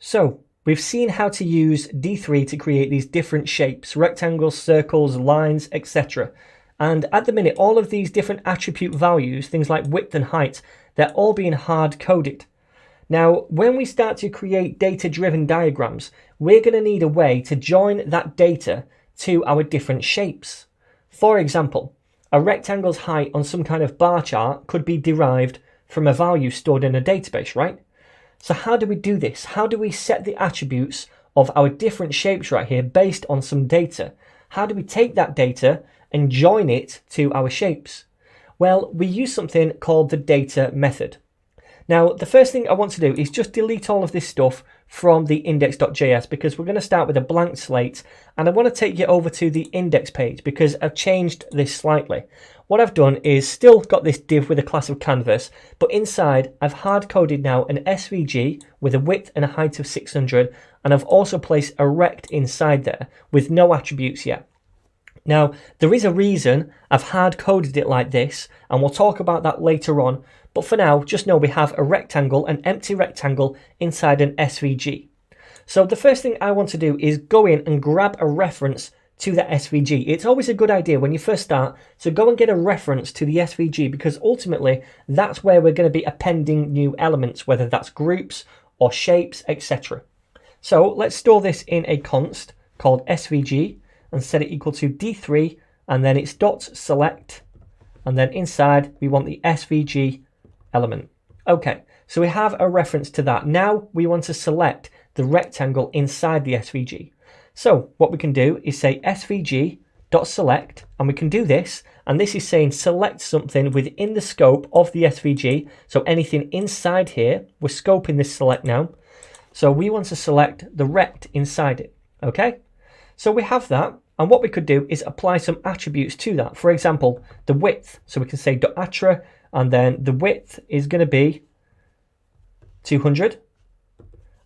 So we've seen how to use D3 to create these different shapes, rectangles, circles, lines, etc. And at the minute, all of these different attribute values, things like width and height, they're all being hard coded. Now, when we start to create data-driven diagrams, we're going to need a way to join that data to our different shapes. For example, a rectangle's height on some kind of bar chart could be derived from a value stored in a database, right? So how do we do this? How do we set the attributes of our different shapes right here based on some data? How do we take that data and join it to our shapes? Well, we use something called the data method. Now, the first thing I want to do is just delete all of this stuff from the index.js because we're going to start with a blank slate, and I want to take you over to the index page because I've changed this slightly. What I've done is still got this div with a class of canvas, but inside I've hard coded now an SVG with a width and a height of 600, and I've also placed a rect inside there with no attributes yet. Now, there is a reason I've hard coded it like this, and we'll talk about that later on. But for now, just know we have a rectangle, an empty rectangle inside an SVG. So the first thing I want to do is go in and grab a reference to the SVG. It's always a good idea when you first start to go and get a reference to the SVG because ultimately that's where we're going to be appending new elements, whether that's groups or shapes, etc. So let's store this in a const called SVG and set it equal to D3, and then it's dot select, and then inside we want the SVG element. Okay, so we have a reference to that. Now we want to select the rectangle inside the SVG. So what we can do is say svg.select, and we can do this, and this is saying select something within the scope of the SVG. So anything inside here, we're scoping this select now. So we want to select the rect inside it. Okay, so we have that, and what we could do is apply some attributes to that. For example, the width. So we can say .attra, and then the width is going to be 200.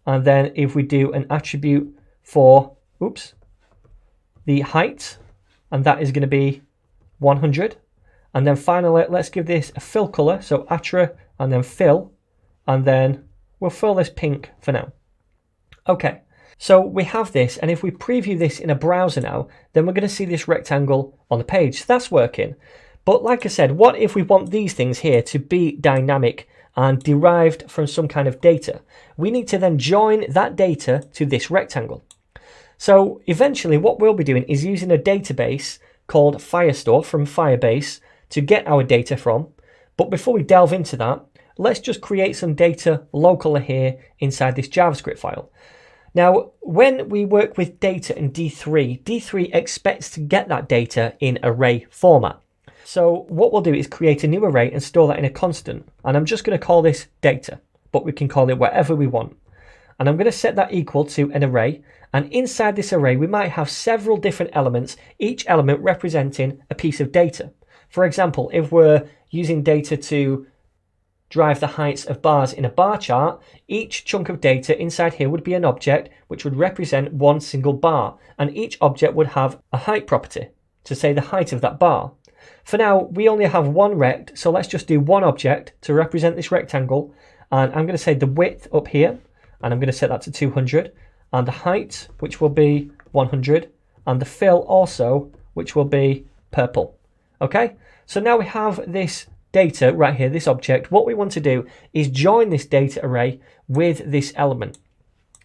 And then if we do an attribute for, the height, and that is going to be 100. And then finally, let's give this a fill color. So attra, and then fill, and then we'll fill this pink for now. Okay, so we have this, and if we preview this in a browser now, then we're going to see this rectangle on the page. So that's working. But like I said, what if we want these things here to be dynamic and derived from some kind of data? We need to then join that data to this rectangle. So eventually what we'll be doing is using a database called Firestore from Firebase to get our data from. But before we delve into that, let's just create some data locally here inside this JavaScript file. Now, when we work with data in D3, D3 expects to get that data in array format. So what we'll do is create a new array and store that in a constant. And I'm just going to call this data, but we can call it whatever we want. And I'm going to set that equal to an array. And inside this array, we might have several different elements, each element representing a piece of data. For example, if we're using data to drive the heights of bars in a bar chart, each chunk of data inside here would be an object which would represent one single bar. And each object would have a height property to say the height of that bar. For now, we only have one rect, so let's just do one object to represent this rectangle. And I'm going to say the width up here, and I'm going to set that to 200, and the height, which will be 100, and the fill also, which will be purple. Okay, so now we have this data right here, this object. What we want to do is join this data array with this element.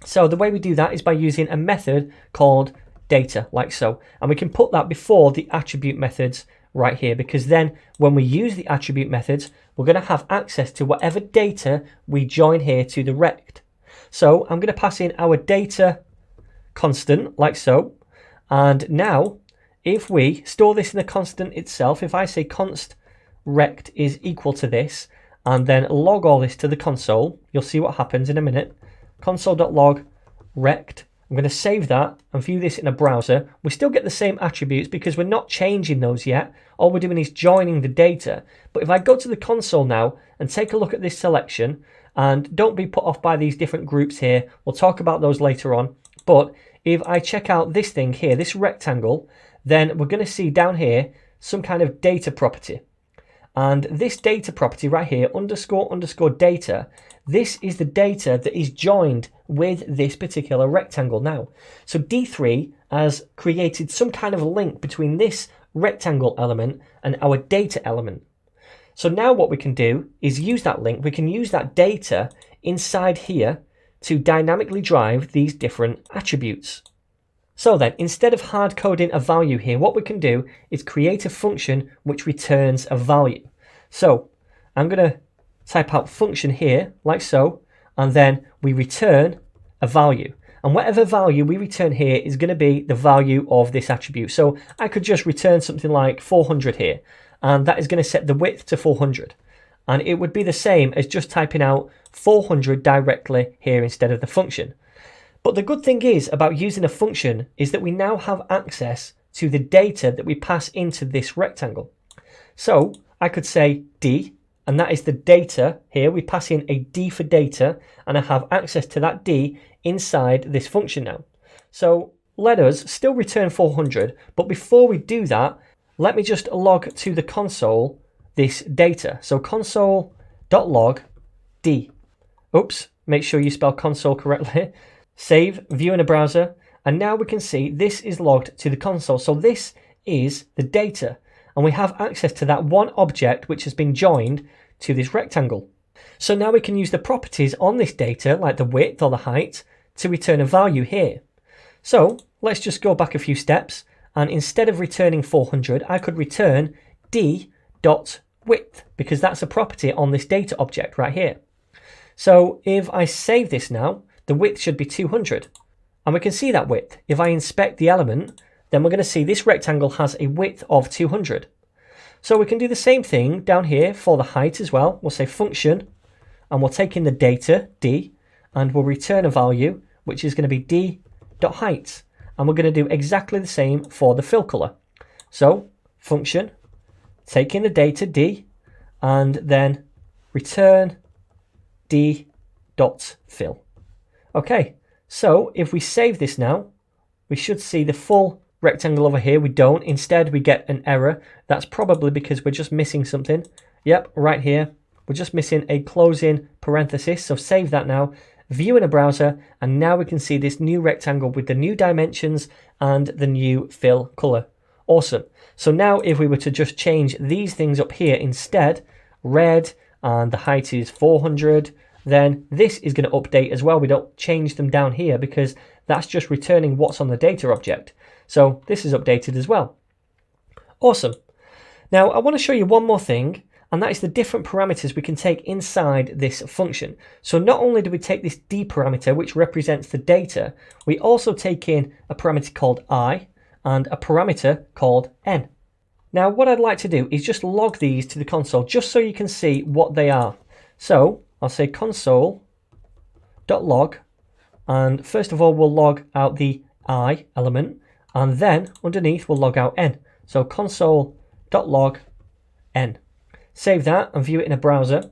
So the way we do that is by using a method called data, like so. And we can put that before the attribute methods right here, because then when we use the attribute methods, we're going to have access to whatever data we join here to the rect. So I'm going to pass in our data constant, like so. And now, if we store this in the constant itself, if I say const rect is equal to this, and then log all this to the console, you'll see what happens in a minute. Console.log rect. I'm going to save that and view this in a browser. We still get the same attributes because we're not changing those yet. All we're doing is joining the data. But if I go to the console now and take a look at this selection, and don't be put off by these different groups here, we'll talk about those later on. But if I check out this thing here, this rectangle, then we're going to see down here some kind of data property. And this data property right here, underscore underscore data, this is the data that is joined with this particular rectangle now. So D3 has created some kind of link between this rectangle element and our data element. So now what we can do is use that link. We can use that data inside here to dynamically drive these different attributes. So then, instead of hard coding a value here, what we can do is create a function which returns a value. So I'm going to type out function here, like so, and then we return a value. And whatever value we return here is going to be the value of this attribute. So I could just return something like 400 here, and that is going to set the width to 400. And it would be the same as just typing out 400 directly here instead of the function. But the good thing is about using a function is that we now have access to the data that we pass into this rectangle. So I could say D, and that is the data here. We pass in a D for data, and I have access to that D inside this function now. So let us still return 400, but before we do that, let me just log to the console this data. So console.log D. Oops, make sure you spell console correctly. Save, view in a browser, and now we can see this is logged to the console. So this is the data, and we have access to that one object which has been joined to this rectangle. So now we can use the properties on this data, like the width or the height, to return a value here. So let's just go back a few steps, and instead of returning 400, I could return d.width, because that's a property on this data object right here. So if I save this now, the width should be 200, and we can see that width. If I inspect the element, then we're going to see this rectangle has a width of 200. So we can do the same thing down here for the height as well. We'll say function, and we'll take in the data, D, and we'll return a value, which is going to be d.height. And we're going to do exactly the same for the fill color. So function, take in the data, D, and then return d.fill. Okay, so if we save this now, we should see the full rectangle over here. We don't. Instead, we get an error. That's probably because we're just missing something. Yep, right here. We're just missing a closing parenthesis. So save that now, view in a browser, and now we can see this new rectangle with the new dimensions and the new fill color. Awesome. So now if we were to just change these things up here instead, red, and the height is 400, then this is going to update as well. We don't change them down here because that's just returning what's on the data object. So this is updated as well. Awesome. Now I want to show you one more thing, and that is the different parameters we can take inside this function. So not only do we take this D parameter, which represents the data, we also take in a parameter called I and a parameter called N. Now what I'd like to do is just log these to the console just so you can see what they are. So I'll say console.log, and first of all we'll log out the I element, and then underneath we'll log out N. So console.log N. Save that and view it in a browser,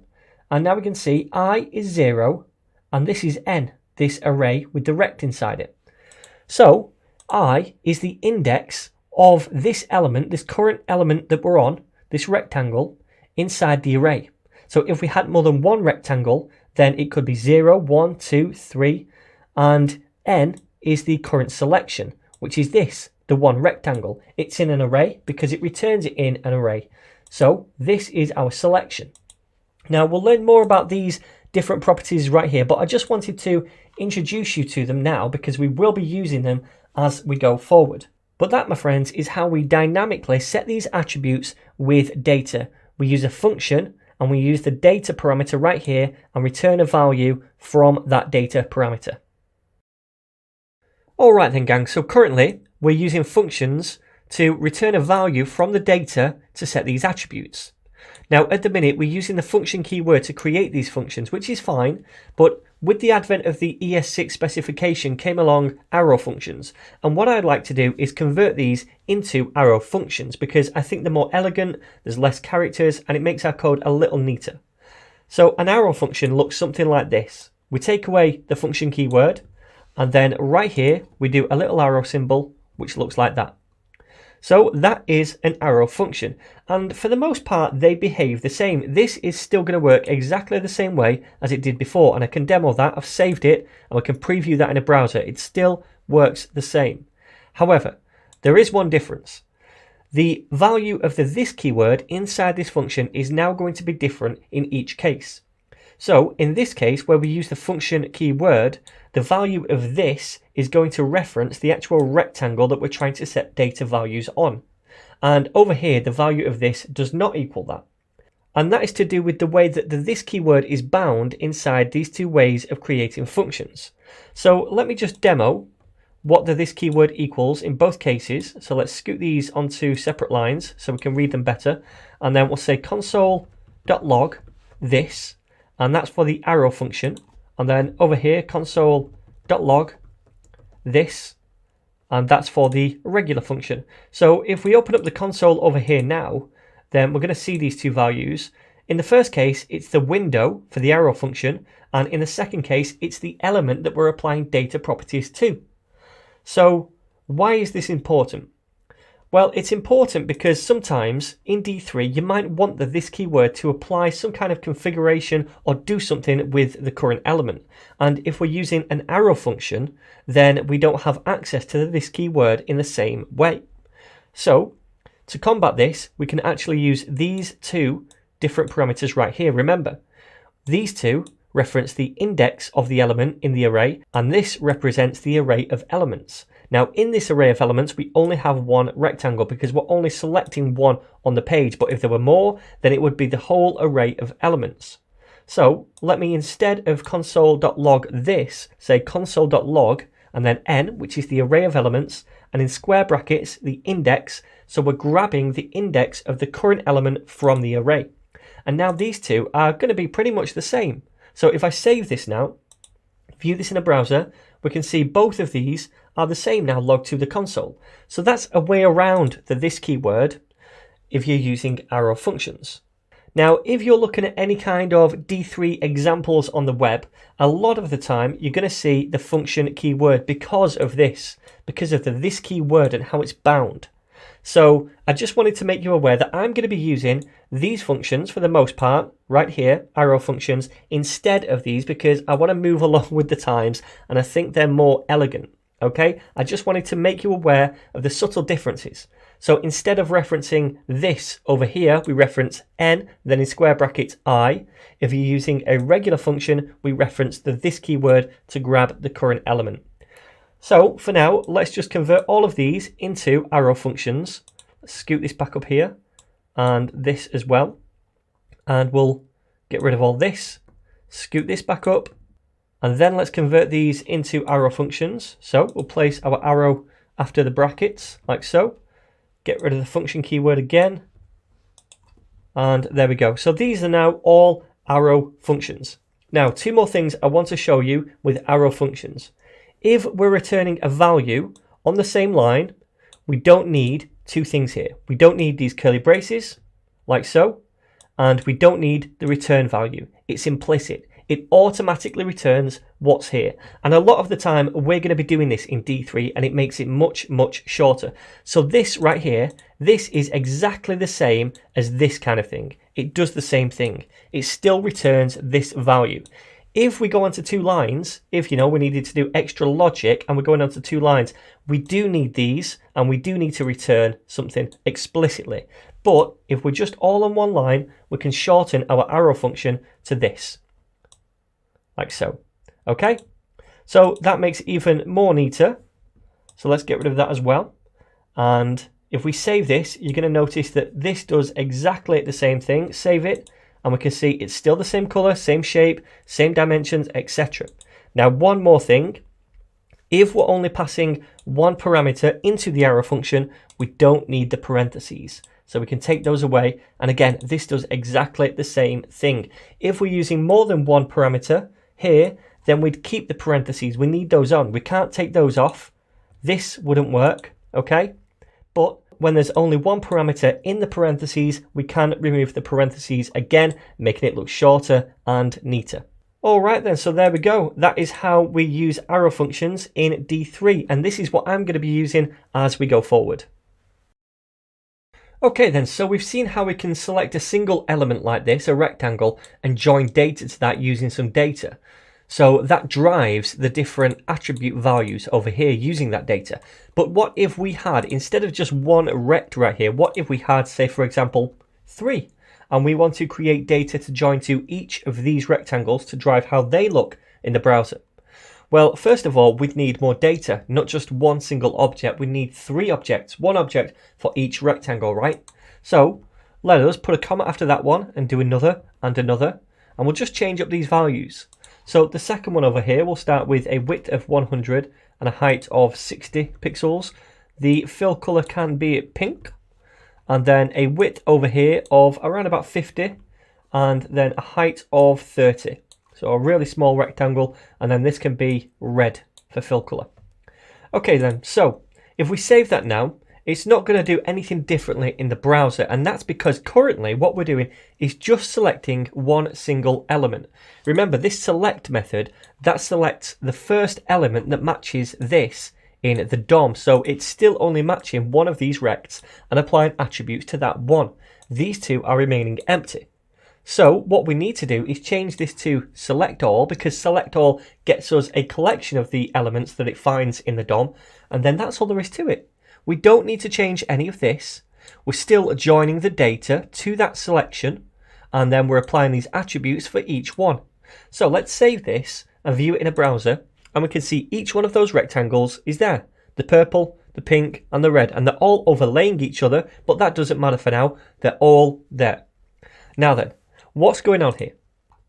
and now we can see I is 0 and this is N, this array with the rect inside it. So I is the index of this element, this current element that we're on, this rectangle, inside the array. So if we had more than one rectangle, then it could be 0, 1, 2, 3, and N is the current selection, which is this, the one rectangle. It's in an array because it returns it in an array. So this is our selection. Now we'll learn more about these different properties right here, but I just wanted to introduce you to them now because we will be using them as we go forward. But that, my friends, is how we dynamically set these attributes with data. We use a function, and we use the data parameter right here and return a value from that data parameter. All right then, gang, so currently we're using functions to return a value from the data to set these attributes. Now at the minute we're using the function keyword to create these functions, which is fine, but with the advent of the ES6 specification came along arrow functions, and what I'd like to do is convert these into arrow functions because I think they're more elegant, there's less characters, and it makes our code a little neater. So an arrow function looks something like this. We take away the function keyword, and then right here we do a little arrow symbol which looks like that. So that is an arrow function, and for the most part they behave the same. This is still going to work exactly the same way as it did before, and I can demo that. I've saved it and we can preview that in a browser. It still works the same. However, there is one difference. The value of the this keyword inside this function is now going to be different in each case. So in this case, where we use the function keyword, the value of this is going to reference the actual rectangle that we're trying to set data values on. And over here, the value of this does not equal that. And that is to do with the way that the this keyword is bound inside these two ways of creating functions. So let me just demo what the this keyword equals in both cases. So let's scoot these onto separate lines so we can read them better. And then we'll say console.log this, and that's for the arrow function. And then over here, console.log this, and that's for the regular function. So if we open up the console over here now, then we're going to see these two values. In the first case, it's the window for the arrow function, and in the second case, it's the element that we're applying data properties to. So why is this important? Well, it's important because sometimes in D3 you might want this keyword to apply some kind of configuration or do something with the current element. And if we're using an arrow function, then we don't have access to this keyword in the same way. So to combat this, we can actually use these two different parameters right here. Remember, these two reference the index of the element in the array, and this represents the array of elements. Now in this array of elements we only have one rectangle because we're only selecting one on the page, but if there were more then it would be the whole array of elements. So let me, instead of console.log this, say console.log and then n, which is the array of elements, and in square brackets the index, so we're grabbing the index of the current element from the array. And now these two are going to be pretty much the same. So if I save this now, view this in a browser, we can see both of these are the same now logged to the console. So that's a way around the this keyword if you're using arrow functions. Now, if you're looking at any kind of D3 examples on the web, a lot of the time you're going to see the function keyword because of this keyword and how it's bound. So I just wanted to make you aware that I'm going to be using these functions for the most part, right here, arrow functions, instead of these because I want to move along with the times and I think they're more elegant. Okay, I just wanted to make you aware of the subtle differences. So instead of referencing this over here, we reference n, then in square brackets I. If you're using a regular function, we reference the this keyword to grab the current element. So for now, let's just convert all of these into arrow functions. Let's scoot this back up here and this as well. And we'll get rid of all this, scoot this back up, and then let's convert these into arrow functions. So we'll place our arrow after the brackets like so. Get rid of the function keyword again. And there we go. So these are now all arrow functions. Now, two more things I want to show you with arrow functions. If we're returning a value on the same line, we don't need two things here. We don't need these curly braces, like so, and we don't need the return value. It's implicit. It automatically returns what's here. And a lot of the time, we're going to be doing this in D3, and it makes it much, much shorter. So this right here, this is exactly the same as this kind of thing. It does the same thing. It still returns this value. If we go onto two lines, if we needed to do extra logic and we're going onto two lines, we do need these and we do need to return something explicitly. But if we're just all on one line, we can shorten our arrow function to this, like so. Okay, so that makes it even more neater. So let's get rid of that as well. And if we save this, you're going to notice that this does exactly the same thing. Save it. And we can see it's still the same color, same shape, same dimensions, etc. Now, one more thing. If we're only passing one parameter into the arrow function, we don't need the parentheses. So we can take those away. And again, this does exactly the same thing. If we're using more than one parameter here, then we'd keep the parentheses. We need those on. We can't take those off. This wouldn't work, okay? But when there's only one parameter in the parentheses, we can remove the parentheses again, making it look shorter and neater. All right then, so there we go. That is how we use arrow functions in D3, and this is what I'm going to be using as we go forward. Okay then, so we've seen how we can select a single element like this, a rectangle, and join data to that using some data. So that drives the different attribute values over here using that data. But what if we had, instead of just one rect right here, what if we had, say for example, 3? And we want to create data to join to each of these rectangles to drive how they look in the browser. Well, first of all, we'd need more data, not just one single object. We need 3 objects, 1 object for each rectangle, right? So let us put a comma after that one and do another and another, and we'll just change up these values. So the second one over here will start with a width of 100 and a height of 60 pixels. The fill color can be pink, and then a width over here of around about 50, and then a height of 30. So a really small rectangle, and then this can be red for fill color. Okay then, so if we save that now, it's not going to do anything differently in the browser, and that's because currently what we're doing is just selecting one single element. Remember, this select method, that selects the first element that matches this in the DOM, so it's still only matching one of these rects and applying attributes to that one. These 2 are remaining empty. So what we need to do is change this to select all, because select all gets us a collection of the elements that it finds in the DOM, and then that's all there is to it. We don't need to change any of this. We're still joining the data to that selection, and then we're applying these attributes for each one. So let's save this and view it in a browser, and we can see each one of those rectangles is there. The purple, the pink, and the red, and they're all overlaying each other, but that doesn't matter for now. They're all there. Now then, what's going on here?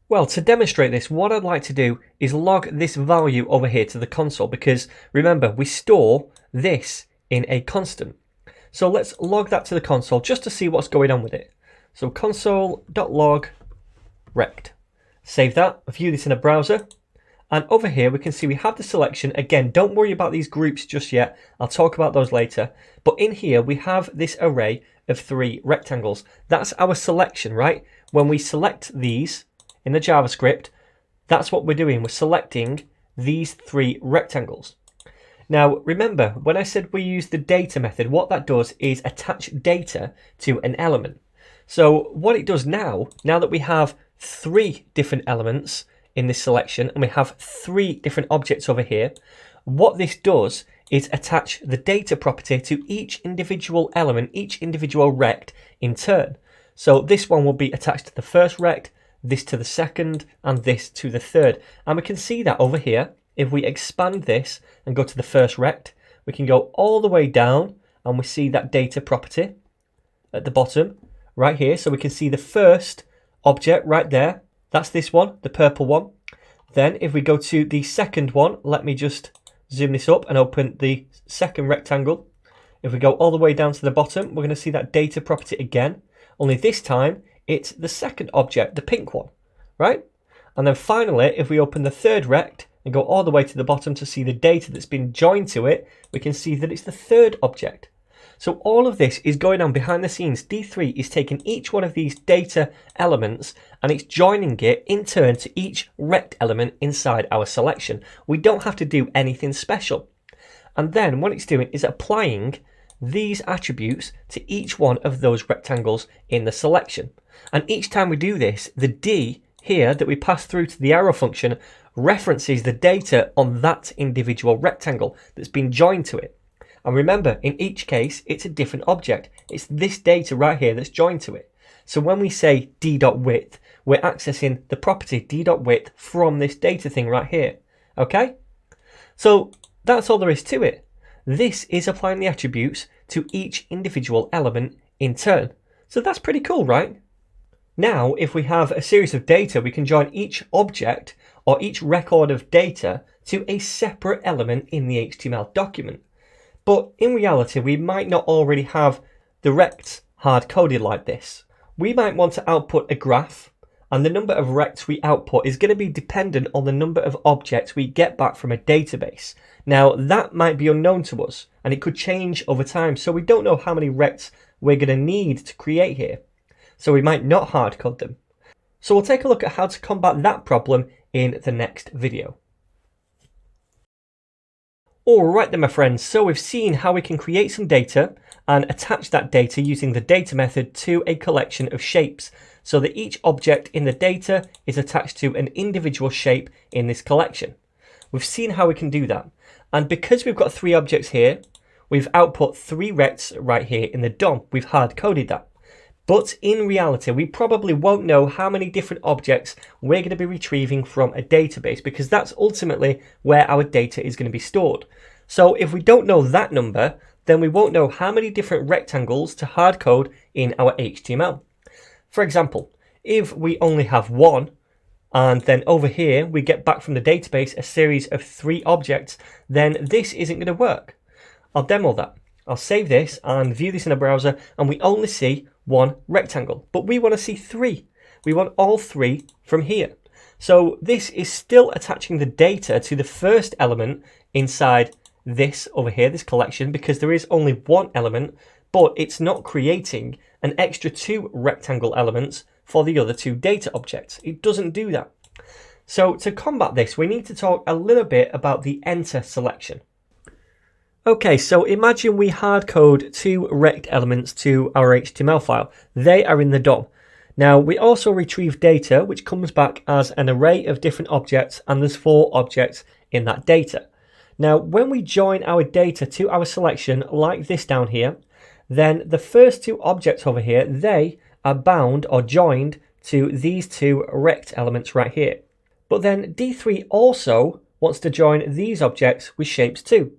Well, to demonstrate this, what I'd like to do is log this value over here to the console, because remember, we store this in a constant. So let's log that to the console just to see what's going on with it. So console.log rect. Save that, view this in a browser, and over here we can see we have the selection. Again, don't worry about these groups just yet, I'll talk about those later. But in here we have this array of 3 rectangles. That's our selection, right? When we select these in the JavaScript, that's what we're doing. We're selecting these 3 rectangles. Now, remember, when I said we use the data method, what that does is attach data to an element. So what it does now that we have 3 different elements in this selection, and we have 3 different objects over here, what this does is attach the data property to each individual element, each individual rect in turn. So this one will be attached to the first rect, this to the second, and this to the third. And we can see that over here. If we expand this and go to the first rect, we can go all the way down, and we see that data property at the bottom right here. So we can see the first object right there. That's this one, the purple one. Then if we go to the second one, let me just zoom this up and open the second rectangle. If we go all the way down to the bottom, we're going to see that data property again. Only this time, it's the second object, the pink one, right? And then finally, if we open the third rect and go all the way to the bottom to see the data that's been joined to it, we can see that it's the third object. So all of this is going on behind the scenes. D3 is taking each one of these data elements and it's joining it in turn to each rect element inside our selection. We don't have to do anything special. And then what it's doing is applying these attributes to each one of those rectangles in the selection. And each time we do this, the D here that we pass through to the arrow function references the data on that individual rectangle that's been joined to it. And remember, in each case, it's a different object. It's this data right here that's joined to it. So when we say d.width, we're accessing the property d.width from this data thing right here. Okay? So that's all there is to it. This is applying the attributes to each individual element in turn. So that's pretty cool, right? Now, if we have a series of data, we can join each object or each record of data to a separate element in the HTML document. But in reality, we might not already have the rects hard-coded like this. We might want to output a graph, and the number of rects we output is going to be dependent on the number of objects we get back from a database. Now, that might be unknown to us, and it could change over time, so we don't know how many rects we're going to need to create here. So we might not hard-code them. So we'll take a look at how to combat that problem in the next video. Alright then my friends, so we've seen how we can create some data and attach that data using the data method to a collection of shapes, so that each object in the data is attached to an individual shape in this collection. We've seen how we can do that, and because we've got 3 objects here, we've output 3 rects right here in the DOM. We've hard coded that. But in reality, we probably won't know how many different objects we're going to be retrieving from a database, because that's ultimately where our data is going to be stored. So if we don't know that number, then we won't know how many different rectangles to hard code in our HTML. For example, if we only have 1, and then over here we get back from the database a series of 3 objects, then this isn't going to work. I'll demo that. I'll save this and view this in a browser, and we only see 1 rectangle, but we want to see 3. We want all 3 from here. So this is still attaching the data to the first element inside this over here, this collection, because there is only 1 element, but it's not creating an extra 2 rectangle elements for the other 2 data objects. It doesn't do that. So to combat this, we need to talk a little bit about the enter selection. Okay, so imagine we hard code 2 rect elements to our HTML file. They are in the DOM. Now we also retrieve data which comes back as an array of different objects, and there's 4 objects in that data. Now when we join our data to our selection like this down here, then the first 2 objects over here, they are bound or joined to these 2 rect elements right here. But then D3 also wants to join these objects with shapes too.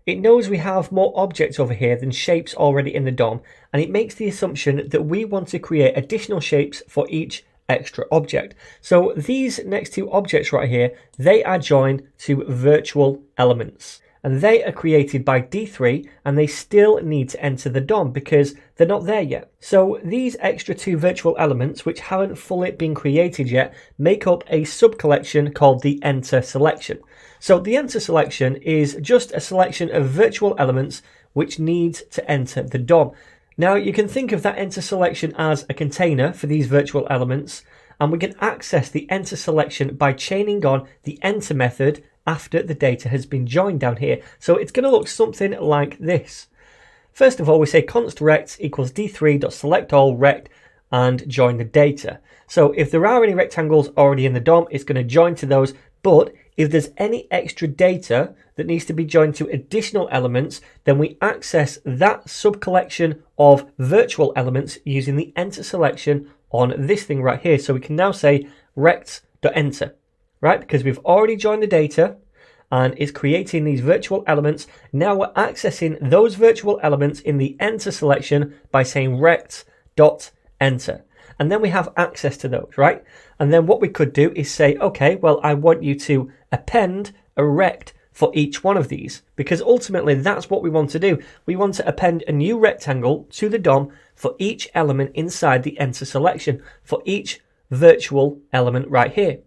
It knows we have more objects over here than shapes already in the DOM, and it makes the assumption that we want to create additional shapes for each extra object. So these next 2 objects right here, they are joined to virtual elements, and they are created by D3, and they still need to enter the DOM because they're not there yet. So these extra 2 virtual elements, which haven't fully been created yet, make up a sub-collection called the enter selection. So the enter selection is just a selection of virtual elements which need to enter the DOM. Now you can think of that enter selection as a container for these virtual elements, and we can access the enter selection by chaining on the enter method after the data has been joined down here. So it's going to look something like this. First of all, we say const rect equals d3.selectAll rect and join the data. So if there are any rectangles already in the DOM, it's going to join to those, but if there's any extra data that needs to be joined to additional elements, then we access that subcollection of virtual elements using the enter selection on this thing right here. So we can now say rect.enter, right? Because we've already joined the data and it's creating these virtual elements. Now we're accessing those virtual elements in the enter selection by saying rect.enter. And then we have access to those, right? And then what we could do is say, okay, well, I want you to append a rect for each one of these, because ultimately that's what we want to do. We want to append a new rectangle to the DOM for each element inside the enter selection, for each virtual element right here.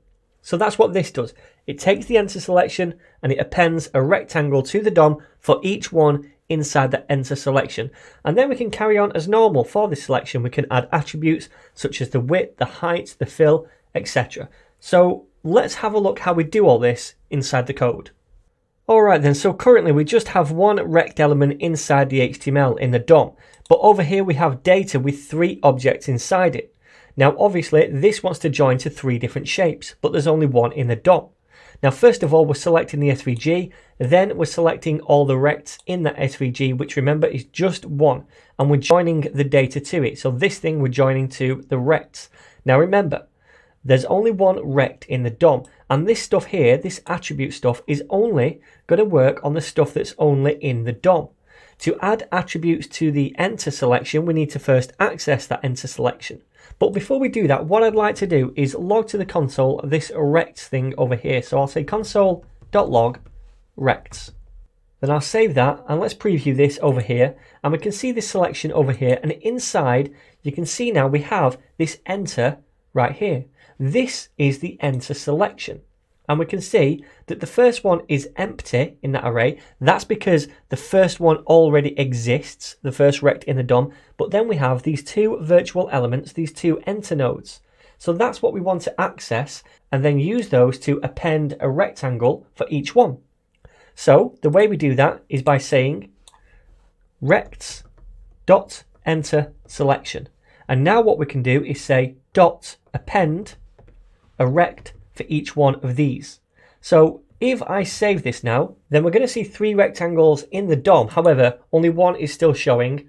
So that's what this does. It takes the enter selection and it appends a rectangle to the DOM for each one inside the enter selection. And then we can carry on as normal for this selection. We can add attributes such as the width, the height, the fill, etc. So let's have a look how we do all this inside the code. Alright then, so currently we just have 1 rect element inside the HTML in the DOM, but over here we have data with 3 objects inside it. Now obviously this wants to join to 3 different shapes, but there's only 1 in the DOM. Now first of all we're selecting the SVG, then we're selecting all the rects in that SVG, which remember is just 1, and we're joining the data to it. So this thing we're joining to the rects. Now remember, there's only 1 rect in the DOM, and this stuff here, this attribute stuff, is only going to work on the stuff that's only in the DOM. To add attributes to the enter selection, we need to first access that enter selection. But before we do that, what I'd like to do is log to the console this rect thing over here. So I'll say console.log rects. Then I'll save that, and let's preview this over here, and we can see this selection over here, and inside you can see now we have this enter right here. This is the enter selection, and we can see that the first one is empty in that array. That's because the first one already exists, the first rect in the DOM, but then we have these 2 virtual elements, these 2 enter nodes. So that's what we want to access, and then use those to append a rectangle for each one. So the way we do that is by saying rects dot enter selection. And now what we can do is say dot append a rect for each one of these. So if I save this now, then we're going to see 3 rectangles in the DOM. However, only one is still showing.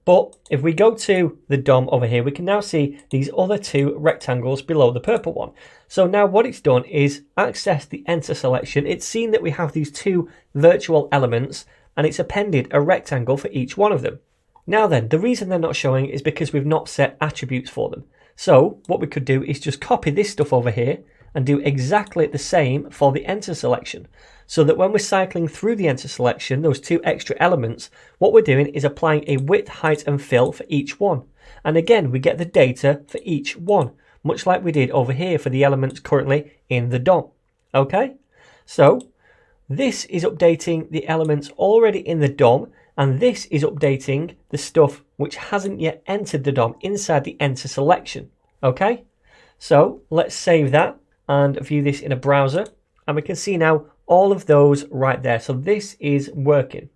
But if we go to the DOM over here, we can now see these other 2 rectangles below the purple one. So now what it's done is access the enter selection. It's seen that we have these 2 virtual elements and it's appended a rectangle for each one of them. Now then, the reason they're not showing is because we've not set attributes for them. So what we could do is just copy this stuff over here and do exactly the same for the enter selection. So that when we're cycling through the enter selection, those 2 extra elements, what we're doing is applying a width, height and fill for each one. And again, we get the data for each one, much like we did over here for the elements currently in the DOM. Okay, so this is updating the elements already in the DOM, and this is updating the stuff which hasn't yet entered the DOM inside the enter selection. Okay, so let's save that and view this in a browser, and we can see now all of those right there. So this is working.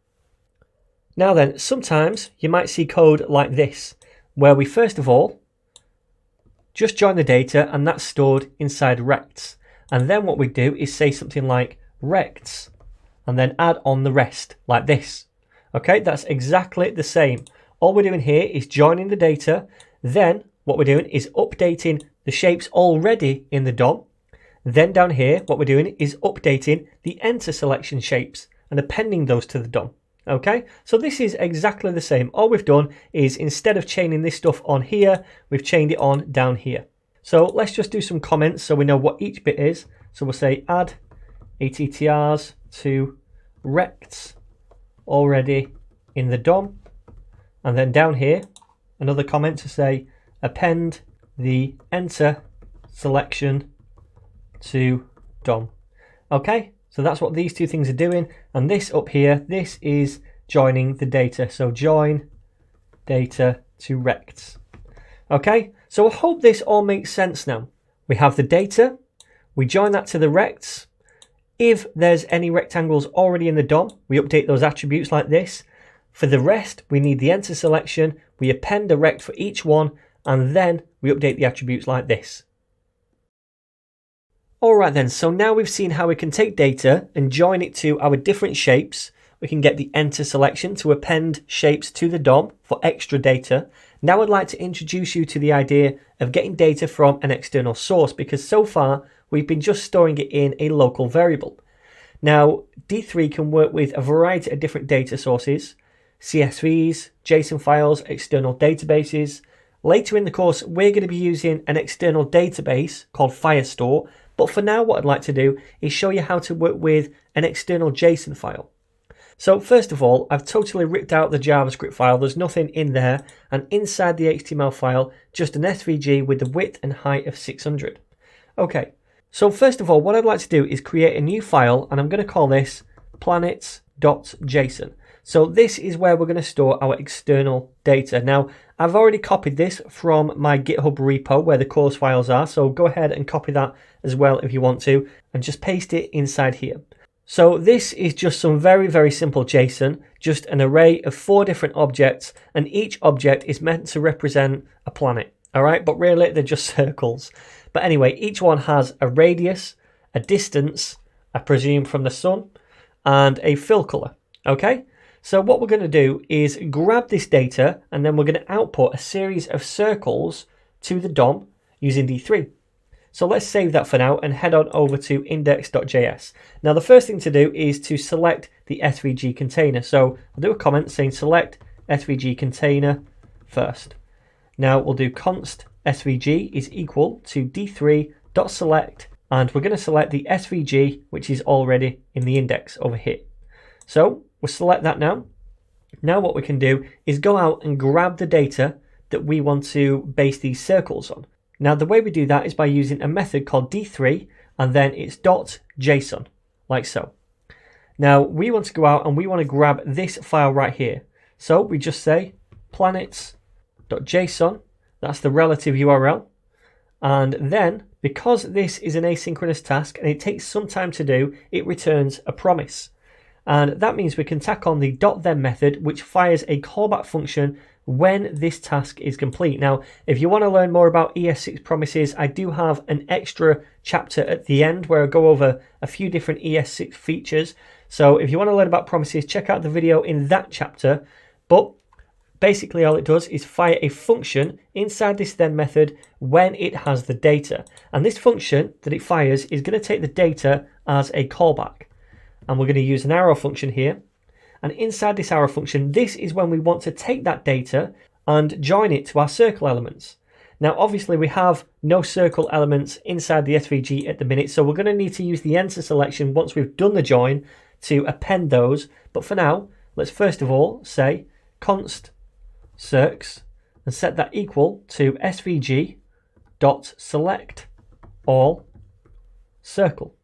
Now then, sometimes you might see code like this, where we first of all just join the data and that's stored inside rects. And then what we do is say something like rects and then add on the rest like this. Okay, that's exactly the same. All we're doing here is joining the data. Then what we're doing is updating the shapes already in the DOM. Then down here, what we're doing is updating the enter selection shapes and appending those to the DOM. Okay, so this is exactly the same. All we've done is instead of chaining this stuff on here, we've chained it on down here. So let's just do some comments so we know what each bit is. So we'll say add ATTRs to rects already in the DOM. And then down here, another comment to say append the enter selection to DOM. Okay, so that's what these 2 things are doing. And this up here, this is joining the data. So join data to rects. Okay, so I hope this all makes sense now. We have the data, we join that to the rects. If there's any rectangles already in the DOM, we update those attributes like this. For the rest, we need the enter selection, we append a rect for each one, and then we update the attributes like this. Alright then, so now we've seen how we can take data and join it to our different shapes. We can get the enter selection to append shapes to the DOM for extra data. Now I'd like to introduce you to the idea of getting data from an external source, because so far we've been just storing it in a local variable. Now D3 can work with a variety of different data sources, CSVs, JSON files, external databases. Later in the course we're going to be using an external database called Firestore, but for now what I'd like to do is show you how to work with an external JSON file. So first of all, I've totally ripped out the JavaScript file, there's nothing in there, and inside the HTML file just an SVG with the width and height of 600. Okay, so first of all what I'd like to do is create a new file, and I'm going to call this planets.json. So this is where we're going to store our external data. Now I've already copied this from my GitHub repo where the course files are, so go ahead and copy that as well if you want to, and just paste it inside here. So this is just some very simple JSON, just an array of 4 different objects, and each object is meant to represent a planet. All right, but really they're just circles. But anyway, each one has a radius, a distance, I presume from the sun, and a fill color. Okay, so what we're going to do is grab this data, and then we're going to output a series of circles to the DOM using D3. So let's save that for now and head on over to index.js. Now the first thing to do is to select the SVG container. So I'll do a comment saying select SVG container first. Now we'll do const SVG is equal to d3.select, and we're going to select the SVG which is already in the index over here. So we'll select that now. Now what we can do is go out and grab the data that we want to base these circles on. Now the way we do that is by using a method called d3 and then it's .json, like so. Now we want to go out and we want to grab this file right here. So we just say planets.json, that's the relative URL. And then because this is an asynchronous task and it takes some time to do, it returns a promise. And that means we can tack on the .then method, which fires a callback function when this task is complete. Now, if you want to learn more about ES6 promises, I do have an extra chapter at the end where I go over a few different ES6 features. So if you want to learn about promises, check out the video in that chapter. But basically all it does is fire a function inside this then method when it has the data. And this function that it fires is going to take the data as a callback. And we're going to use an arrow function here. And inside this arrow function, this is when we want to take that data and join it to our circle elements. Now, obviously, we have no circle elements inside the SVG at the minute, so we're going to need to use the enter selection once we've done the join to append those. But for now, let's first of all say const circs and set that equal to svg.select all circle.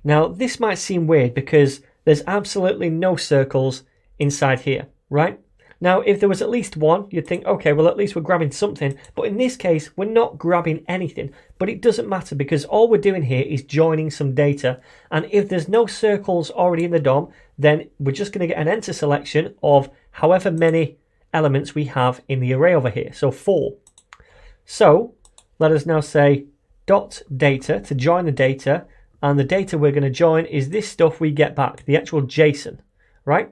Now, this might seem weird because there's absolutely no circles inside here, right? Now, if there was at least one, you'd think, okay, well, at least we're grabbing something. But in this case, we're not grabbing anything. But it doesn't matter because all we're doing here is joining some data. And if there's no circles already in the DOM, then we're just going to get an enter selection of however many elements we have in the array over here. So 4. So let us now say .data to join the data. And the data we're going to join is this stuff we get back, the actual JSON, right?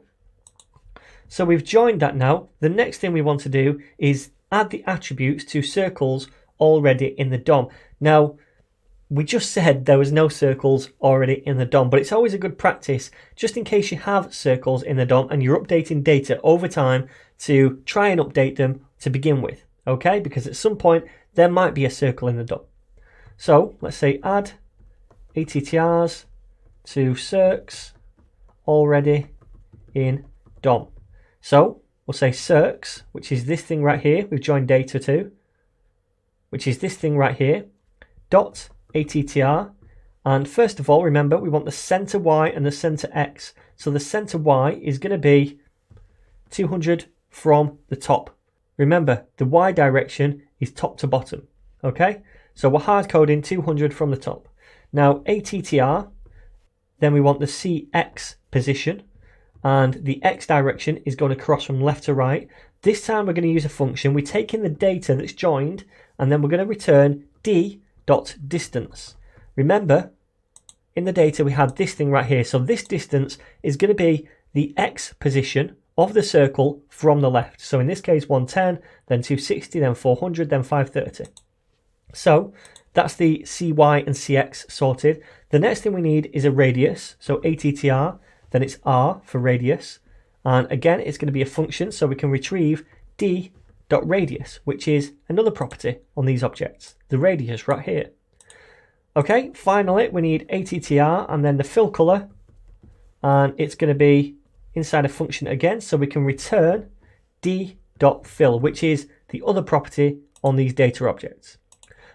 So we've joined that now. The next thing we want to do is add the attributes to circles already in the DOM. Now, we just said there was no circles already in the DOM, but it's always a good practice, just in case you have circles in the DOM and you're updating data over time, to try and update them to begin with, okay? Because at some point, there might be a circle in the DOM. So let's say add ATTRs to circs already in DOM. So we'll say circs, which is this thing right here, we've joined data to, which is this thing right here, dot ATTR. And first of all, remember, we want the center Y and the center X. So the center Y is going to be 200 from the top. Remember, the Y direction is top to bottom. Okay, so we're hard coding 200 from the top. Now ATTR, then we want the CX position, and the X direction is going to cross from left to right. This time we're going to use a function. We take in the data that's joined, and then we're going to return d.distance. Remember, in the data we had this thing right here. So this distance is going to be the X position of the circle from the left. So in this case 110, then 260, then 400, then 530. So that's the CY and CX sorted. The next thing we need is a radius. So ATTR, then it's R for radius. And again, it's going to be a function, so we can retrieve d.radius, which is another property on these objects, the radius right here. Okay, finally, we need ATTR and then the fill color. And it's going to be inside a function again, so we can return d.fill, which is the other property on these data objects.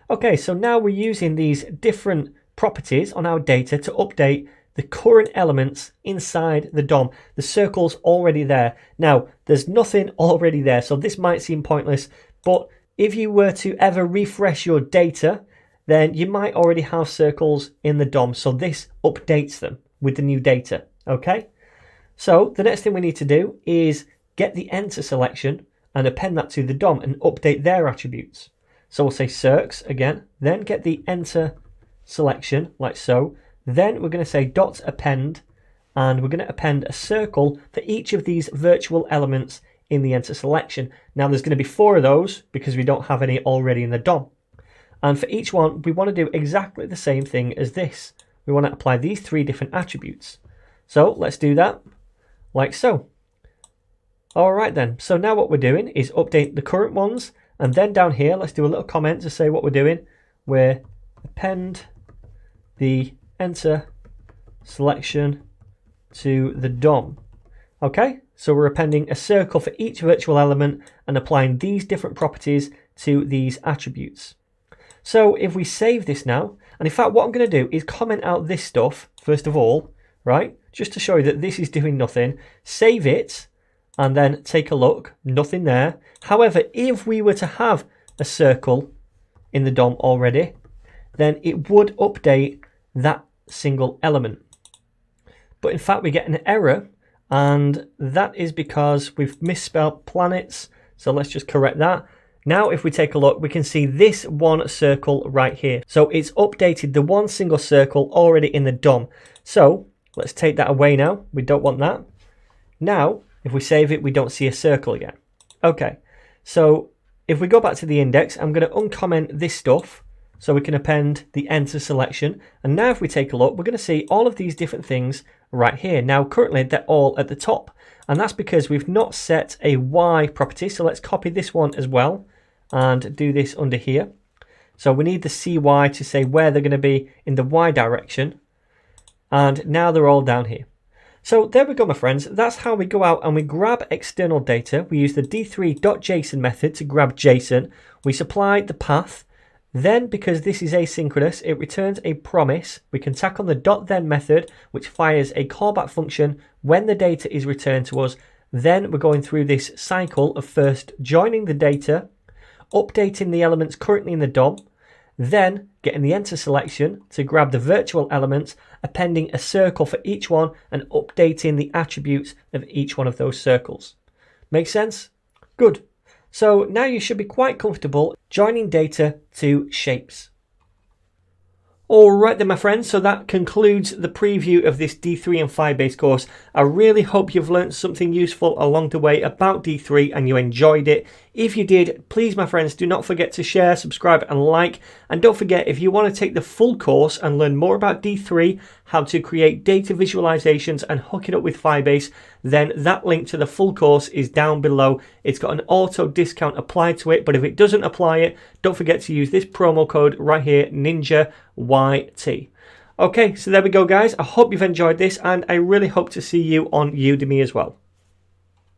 Okay, so now we're using these different properties on our data to update the current elements inside the DOM. The circle's already there. Now, there's nothing already there, so this might seem pointless, but if you were to ever refresh your data, then you might already have circles in the DOM, so this updates them with the new data, okay? So the next thing we need to do is get the enter selection and append that to the DOM and update their attributes. So we'll say circs again, then get the enter selection like so. Then we're going to say dot append, and we're going to append a circle for each of these virtual elements in the enter selection. Now there's going to be 4 of those because we don't have any already in the DOM. And for each one, we want to do exactly the same thing as this. We want to apply these 3 different attributes. So let's do that like so. All right then, so now what we're doing is update the current ones. And then down here, let's do a little comment to say what we're doing. We're append the enter selection to the DOM. Okay, so we're appending a circle for each virtual element and applying these different properties to these attributes. So if we save this now, and in fact what I'm going to do is comment out this stuff first of all, right? Just to show you that this is doing nothing. Save it and then take a look, nothing there. However, if we were to have a circle in the DOM already, then it would update that single element. but in fact we get an error, and that is because we've misspelled planets. So let's just correct that. Now if we take a look, we can see this one circle right here. So it's updated the one single circle already in the DOM. So let's take that away now. We don't want that. Now, if we save it, we don't see a circle again. Okay, so if we go back to the index, I'm going to uncomment this stuff so we can append the enter selection. And now if we take a look, we're going to see all of these different things right here. Now, currently they're all at the top, and that's because we've not set a Y property. So let's copy this one as well and do this under here. So we need the CY to say where they're going to be in the Y direction. And now they're all down here. So there we go, my friends. That's how we go out and we grab external data. We use the d3.json method to grab JSON. We supply the path. Then, because this is asynchronous, it returns a promise. We can tack on the .then method, which fires a callback function when the data is returned to us. Then we're going through this cycle of first joining the data, updating the elements currently in the DOM, then getting the enter selection to grab the virtual elements, appending a circle for each one, and updating the attributes of each one of those circles. Make sense? Good. So now you should be quite comfortable joining data to shapes. Alright then, my friends, so that concludes the preview of this D3 and Firebase course. I really hope you've learned something useful along the way about D3 and you enjoyed it. If you did, please, my friends, do not forget to share, subscribe and like. And don't forget, if you want to take the full course and learn more about D3, how to create data visualizations and hook it up with Firebase, then that link to the full course is down below. It's got an auto discount applied to it, but if it doesn't apply it, don't forget to use this promo code right here, NinjaYT. Okay, so there we go, guys. I hope you've enjoyed this, and I really hope to see you on Udemy as well.